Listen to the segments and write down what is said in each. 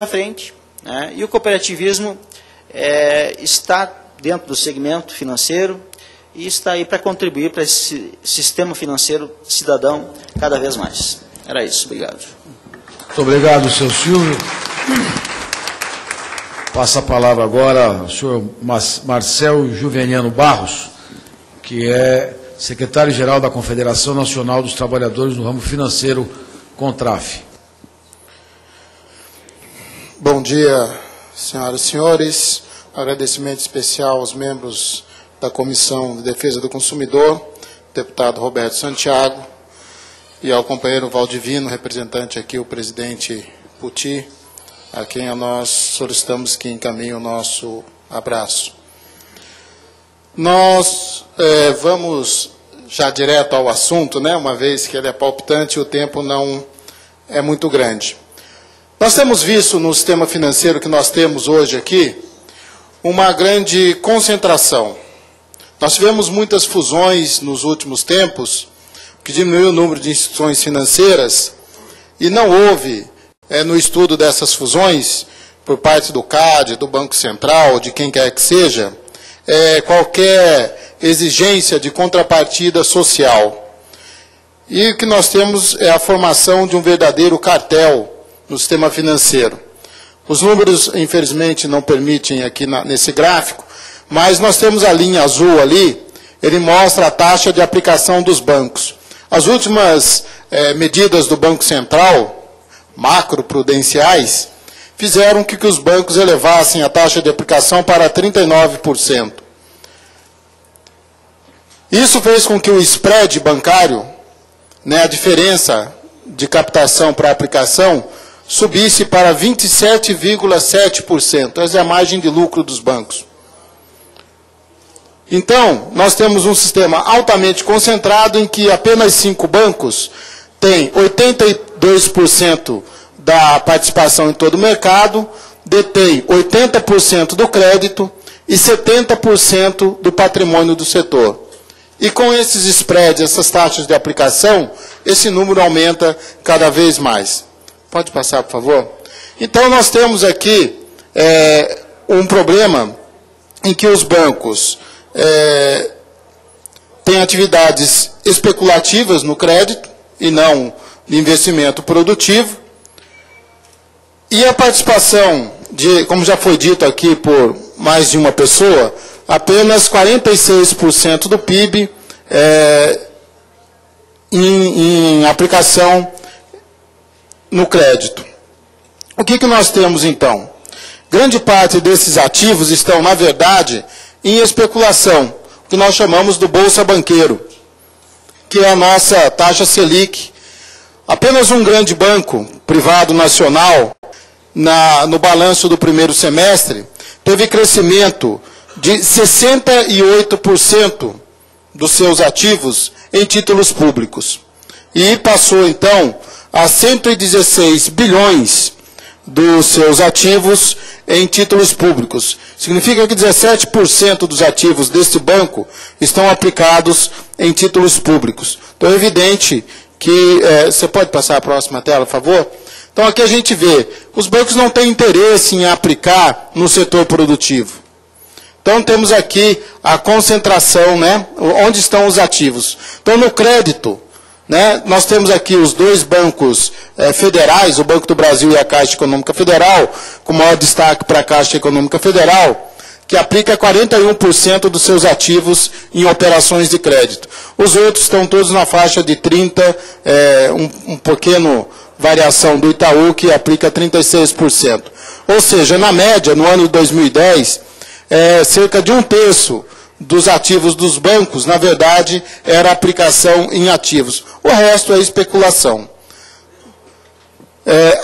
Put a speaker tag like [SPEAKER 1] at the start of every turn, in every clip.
[SPEAKER 1] à frente, né? E o cooperativismo está dentro do segmento financeiro e está aí para contribuir para esse sistema financeiro cidadão cada vez mais. Era isso, obrigado.
[SPEAKER 2] Muito obrigado, senhor Silvio. Passa a palavra agora ao senhor Marcel Juveniano Barros, que é secretário-geral da Confederação Nacional dos Trabalhadores no Ramo Financeiro, CONTRAF.
[SPEAKER 3] Bom dia, senhoras e senhores. Agradecimento especial aos membros da Comissão de Defesa do Consumidor, deputado Roberto Santiago, e ao companheiro Valdivino, representante aqui, o presidente Puti, a quem nós solicitamos que encaminhe o nosso abraço. Nós vamos já direto ao assunto, né, uma vez que ele é palpitante e o tempo não é muito grande. Nós temos visto no sistema financeiro que nós temos hoje aqui uma grande concentração. Nós tivemos muitas fusões nos últimos tempos, que diminuiu o número de instituições financeiras, e não houve, no estudo dessas fusões, por parte do CAD, do Banco Central, de quem quer que seja, qualquer exigência de contrapartida social. E o que nós temos é a formação de um verdadeiro cartel no sistema financeiro. Os números, infelizmente, não permitem aqui nesse gráfico, mas nós temos a linha azul ali, ele mostra a taxa de aplicação dos bancos. As últimas medidas do Banco Central, macroprudenciais, fizeram que os bancos elevassem a taxa de aplicação para 39%. Isso fez com que o spread bancário, a diferença de captação para aplicação, subisse para 27,7%. Essa é a margem de lucro dos bancos. Então, nós temos um sistema altamente concentrado em que apenas 5 bancos têm 82% da participação em todo o mercado, detém 80% do crédito e 70% do patrimônio do setor. E com esses spreads, essas taxas de aplicação, esse número aumenta cada vez mais. Pode passar, por favor? Então, nós temos aqui um problema em que os bancos têm atividades especulativas no crédito e não de investimento produtivo. E a participação, como já foi dito aqui por mais de uma pessoa, apenas 46% do PIB em aplicação no crédito. O que nós temos, então? Grande parte desses ativos estão, na verdade, em especulação, o que nós chamamos do Bolsa Banqueiro, que é a nossa taxa Selic. Apenas um grande banco privado nacional, no balanço do primeiro semestre, teve crescimento de 68% dos seus ativos em títulos públicos. E passou, então, a 116 bilhões dos seus ativos em títulos públicos. Significa que 17% dos ativos deste banco estão aplicados em títulos públicos. Então é evidente que... você pode passar a próxima tela, por favor? Então aqui a gente vê, os bancos não têm interesse em aplicar no setor produtivo. Então temos aqui a concentração, onde estão os ativos. Então no crédito, nós temos aqui os dois bancos federais, o Banco do Brasil e a Caixa Econômica Federal, com maior destaque para a Caixa Econômica Federal, que aplica 41% dos seus ativos em operações de crédito. Os outros estão todos na faixa de 30%, um pequeno variação do Itaú, que aplica 36%. Ou seja, na média, no ano de 2010, cerca de 1/3 dos ativos dos bancos, na verdade, era aplicação em ativos. O resto é especulação.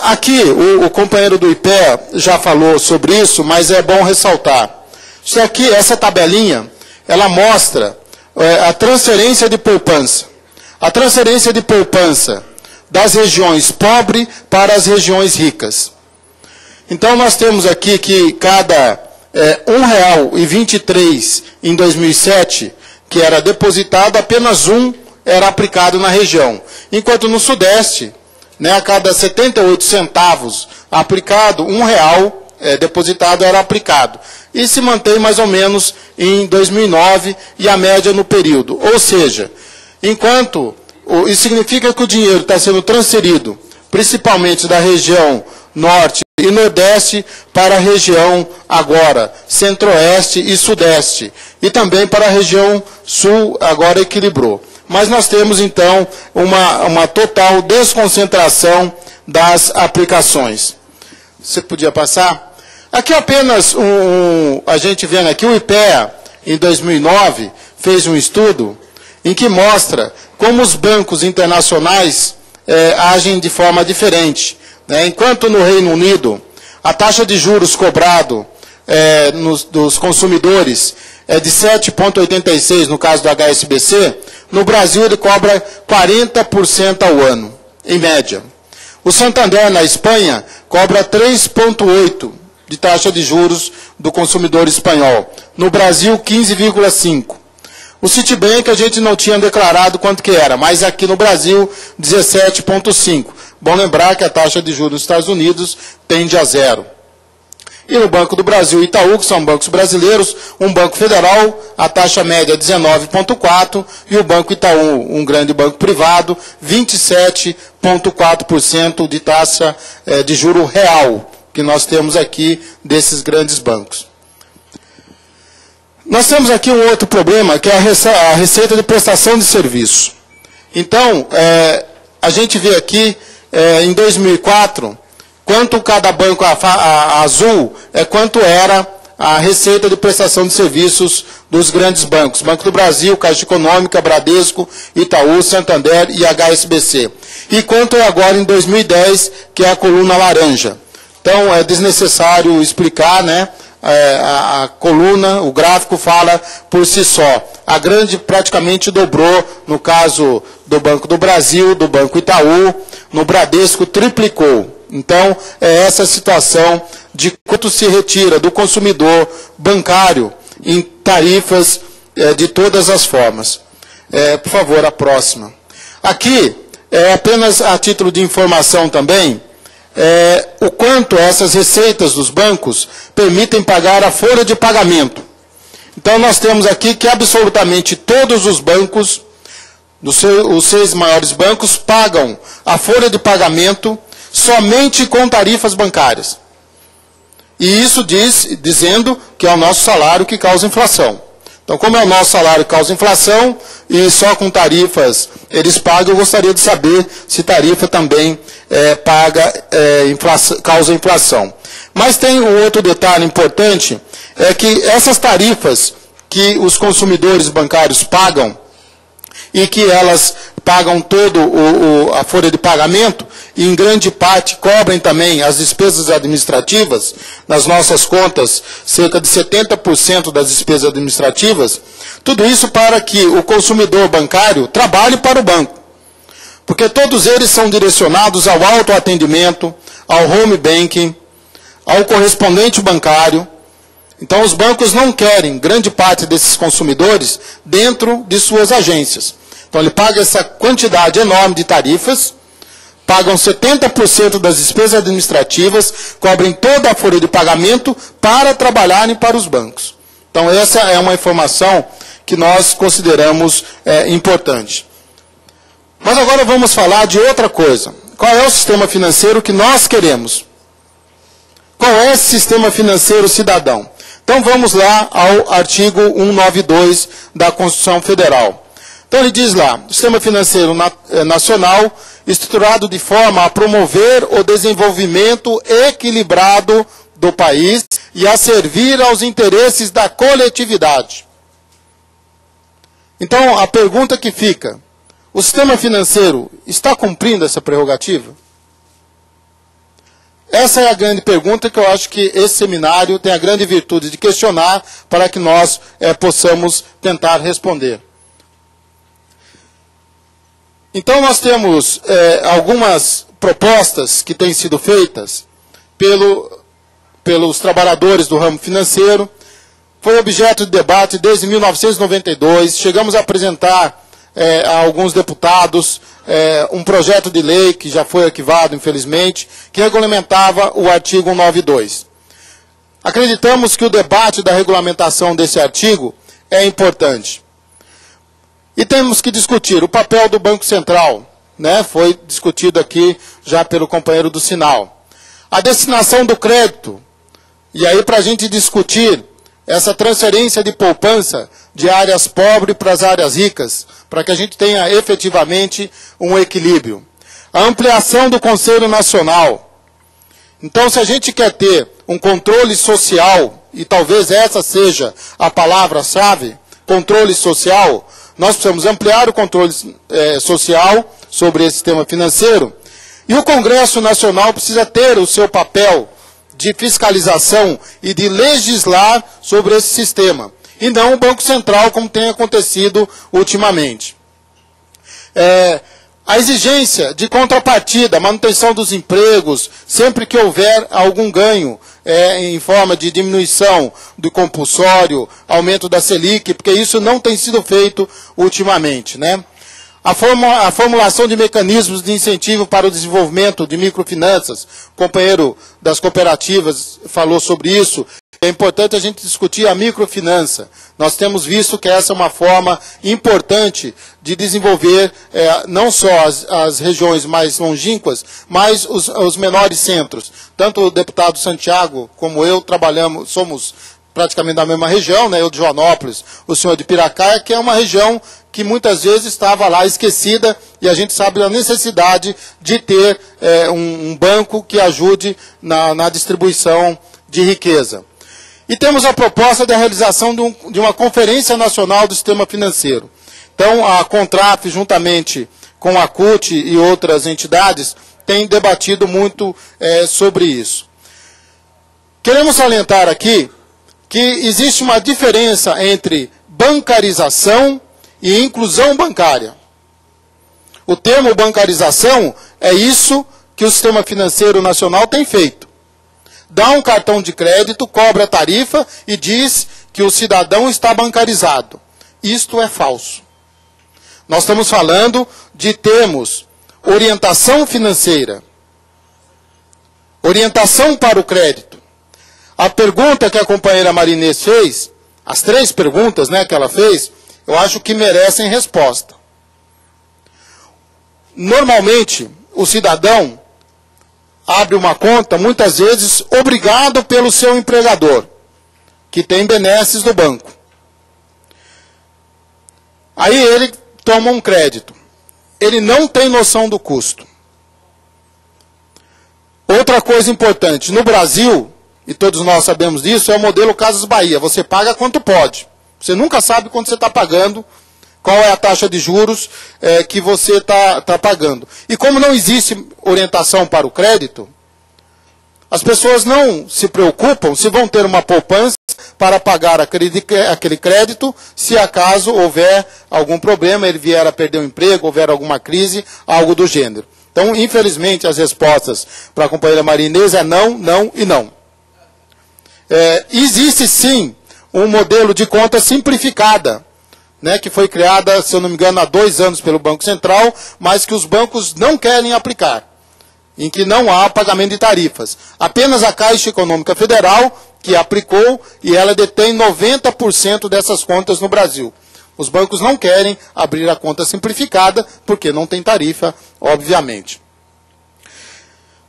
[SPEAKER 3] Aqui, o companheiro do IPEA já falou sobre isso, mas é bom ressaltar. Isso aqui, essa tabelinha, ela mostra a transferência de poupança. A transferência de poupança das regiões pobres para as regiões ricas. Então, nós temos aqui que cada R$1,23 em 2007, que era depositado, apenas R$1 era aplicado na região. Enquanto no Sudeste, né, a cada 78 centavos aplicado, R$1 depositado era aplicado. E se mantém mais ou menos em 2009 e a média no período. Ou seja, isso significa que o dinheiro está sendo transferido, principalmente da região norte e nordeste, para a região agora centro-oeste e sudeste. E também para a região sul, agora equilibrou. Mas nós temos, então, uma total desconcentração das aplicações. Você podia passar? Aqui apenas a gente vendo aqui, o IPEA, em 2009, fez um estudo em que mostra como os bancos internacionais agem de forma diferente. Né? Enquanto no Reino Unido, a taxa de juros cobrado dos consumidores é de 7,86 no caso do HSBC, no Brasil ele cobra 40% ao ano, em média. O Santander, na Espanha, cobra 3,8% de taxa de juros do consumidor espanhol. No Brasil, 15,5%. O Citibank a gente não tinha declarado quanto que era, mas aqui no Brasil, 17,5%. Bom lembrar que a taxa de juros nos Estados Unidos tende a 0%. E no Banco do Brasil e Itaú, que são bancos brasileiros, um banco federal, a taxa média é 19,4%, e o Banco Itaú, um grande banco privado, 27,4% de taxa de juro real, que nós temos aqui desses grandes bancos. Nós temos aqui um outro problema, que é a receita de prestação de serviço. Então, a gente vê aqui, em 2004, quanto cada banco azul quanto era a receita de prestação de serviços dos grandes bancos. Banco do Brasil, Caixa Econômica, Bradesco, Itaú, Santander e HSBC. E quanto é agora em 2010, que é a coluna laranja. Então, é desnecessário explicar, né? A coluna, o gráfico fala por si só. A grande praticamente dobrou, no caso do Banco do Brasil, do Banco Itaú, no Bradesco triplicou. Então, é essa situação de quanto se retira do consumidor bancário em tarifas de todas as formas. Por favor, a próxima. Aqui, apenas a título de informação também, o quanto essas receitas dos bancos permitem pagar a folha de pagamento. Então, nós temos aqui que absolutamente todos os bancos, os 6 maiores bancos, pagam a folha de pagamento somente com tarifas bancárias. E isso dizendo que é o nosso salário que causa inflação. Então, como é o nosso salário que causa inflação, e só com tarifas eles pagam, eu gostaria de saber se tarifa também causa inflação. Mas tem um outro detalhe importante, é que essas tarifas que os consumidores bancários pagam, e que elas pagam toda a folha de pagamento, e em grande parte cobrem também as despesas administrativas, nas nossas contas, cerca de 70% das despesas administrativas, tudo isso para que o consumidor bancário trabalhe para o banco. Porque todos eles são direcionados ao autoatendimento, ao home banking, ao correspondente bancário. Então os bancos não querem grande parte desses consumidores dentro de suas agências. Então ele paga essa quantidade enorme de tarifas, pagam 70% das despesas administrativas, cobrem toda a folha de pagamento para trabalharem para os bancos. Então essa é uma informação que nós consideramos importante. Mas agora vamos falar de outra coisa. Qual é o sistema financeiro que nós queremos? Qual é esse sistema financeiro cidadão? Então vamos lá ao artigo 192 da Constituição Federal. Então ele diz lá, sistema financeiro nacional estruturado de forma a promover o desenvolvimento equilibrado do país e a servir aos interesses da coletividade. Então a pergunta que fica, o sistema financeiro está cumprindo essa prerrogativa? Essa é a grande pergunta que eu acho que esse seminário tem a grande virtude de questionar para que nós possamos tentar responder. Então nós temos algumas propostas que têm sido feitas pelos trabalhadores do ramo financeiro. Foi objeto de debate desde 1992. Chegamos a apresentar a alguns deputados um projeto de lei que já foi arquivado, infelizmente, que regulamentava o artigo 192. Acreditamos que o debate da regulamentação desse artigo é importante. E temos que discutir o papel do Banco Central, né? Foi discutido aqui já pelo companheiro do Sinal. A destinação do crédito, e aí para a gente discutir essa transferência de poupança de áreas pobres para as áreas ricas, para que a gente tenha efetivamente um equilíbrio. A ampliação do Conselho Nacional. Então, se a gente quer ter um controle social, e talvez essa seja a palavra-chave, controle social, nós precisamos ampliar o controle social sobre esse sistema financeiro, e o Congresso Nacional precisa ter o seu papel de fiscalização e de legislar sobre esse sistema, e não o Banco Central, como tem acontecido ultimamente. A exigência de contrapartida, manutenção dos empregos, sempre que houver algum ganho em forma de diminuição do compulsório, aumento da Selic, porque isso não tem sido feito ultimamente, né? A formulação de mecanismos de incentivo para o desenvolvimento de microfinanças, o companheiro das cooperativas falou sobre isso. É importante a gente discutir a microfinança. Nós temos visto que essa é uma forma importante de desenvolver não só as regiões mais longínquas, mas os menores centros. Tanto o deputado Santiago como eu somos praticamente da mesma região, né? Eu de Joanópolis, o senhor de Piracaia, que é uma região que muitas vezes estava lá esquecida, e a gente sabe da necessidade de ter um banco que ajude na distribuição de riqueza. E temos a proposta da realização de uma Conferência Nacional do Sistema Financeiro. Então, a CONTRAF, juntamente com a CUT e outras entidades, tem debatido muito sobre isso. Queremos salientar aqui que existe uma diferença entre bancarização e inclusão bancária. O termo bancarização é isso que o Sistema Financeiro Nacional tem feito. Dá um cartão de crédito, cobra a tarifa e diz que o cidadão está bancarizado. Isto é falso. Nós estamos falando de termos orientação financeira, orientação para o crédito. A pergunta que a companheira Marinês fez, as 3 perguntas, né, que ela fez, eu acho que merecem resposta. Normalmente, o cidadão abre uma conta, muitas vezes, obrigado pelo seu empregador, que tem benesses do banco. Aí ele toma um crédito. Ele não tem noção do custo. Outra coisa importante, no Brasil, e todos nós sabemos disso, é o modelo Casas Bahia. Você paga quanto pode. Você nunca sabe quanto você está pagando, qual é a taxa de juros que você está pagando. E como não existe orientação para o crédito, as pessoas não se preocupam se vão ter uma poupança para pagar aquele crédito, se acaso houver algum problema, ele vier a perder o emprego, houver alguma crise, algo do gênero. Então, infelizmente, as respostas para a companheira Marinês é não, não e não. Existe, sim, um modelo de conta simplificada, né, que foi criada, se eu não me engano, há 2 anos pelo Banco Central, mas que os bancos não querem aplicar, em que não há pagamento de tarifas. Apenas a Caixa Econômica Federal que aplicou, e ela detém 90% dessas contas no Brasil. Os bancos não querem abrir a conta simplificada, porque não tem tarifa, obviamente.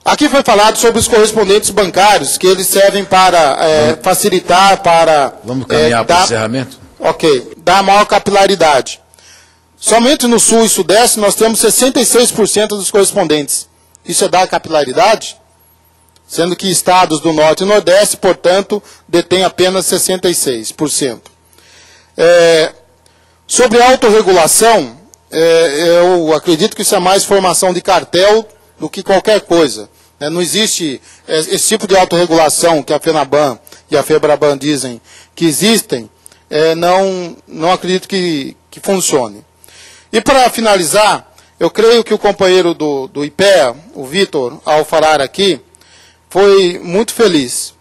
[SPEAKER 3] Aqui foi falado sobre os correspondentes bancários, que eles servem para facilitar, para...
[SPEAKER 2] Vamos caminhar para o encerramento?
[SPEAKER 3] Ok, dar maior capilaridade. Somente no Sul e Sudeste nós temos 66% dos correspondentes. Isso é dar capilaridade? Sendo que estados do Norte e Nordeste, portanto, detêm apenas 66%. Sobre a autorregulação, eu acredito que isso é mais formação de cartel do que qualquer coisa. Não existe esse tipo de autorregulação que a FENABAN e a FEBRABAN dizem que existem, não acredito que funcione. E para finalizar, eu creio que o companheiro do IPEA, o Vitor, ao falar aqui, foi muito feliz.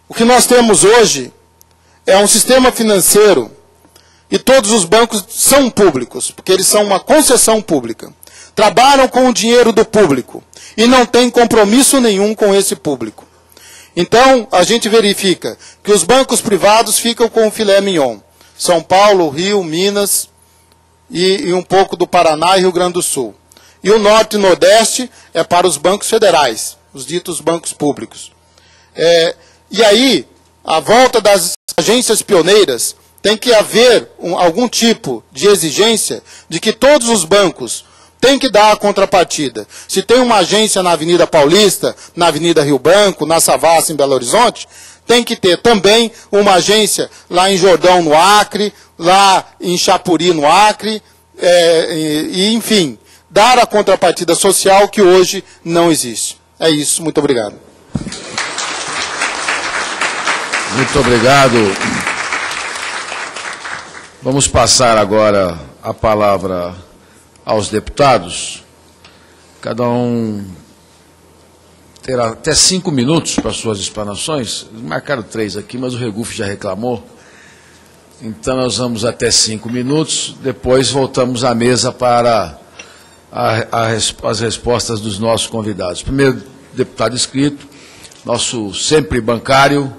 [SPEAKER 3] O que nós temos hoje é um sistema financeiro e todos os bancos são públicos, porque eles são uma concessão pública. Trabalham com o dinheiro do público e não têm compromisso nenhum com esse público. Então, a gente verifica que os bancos privados ficam com o filé mignon. São Paulo, Rio, Minas e um pouco do Paraná e Rio Grande do Sul. E o Norte e Nordeste é para os bancos federais, os ditos bancos públicos. E aí, a volta das agências pioneiras, tem que haver algum tipo de exigência de que todos os bancos têm que dar a contrapartida. Se tem uma agência na Avenida Paulista, na Avenida Rio Branco, na Savassi, em Belo Horizonte, tem que ter também uma agência lá em Jordão, no Acre, lá em Chapuri, no Acre, enfim, dar a contrapartida social que hoje não existe. É isso, muito obrigado.
[SPEAKER 2] Muito obrigado. Vamos passar agora a palavra aos deputados. Cada um terá até 5 minutos para suas explanações. Marcaram 3 aqui, mas o Reguf já reclamou. Então, nós vamos até 5 minutos. Depois, voltamos à mesa para as respostas dos nossos convidados. Primeiro deputado inscrito, nosso sempre bancário,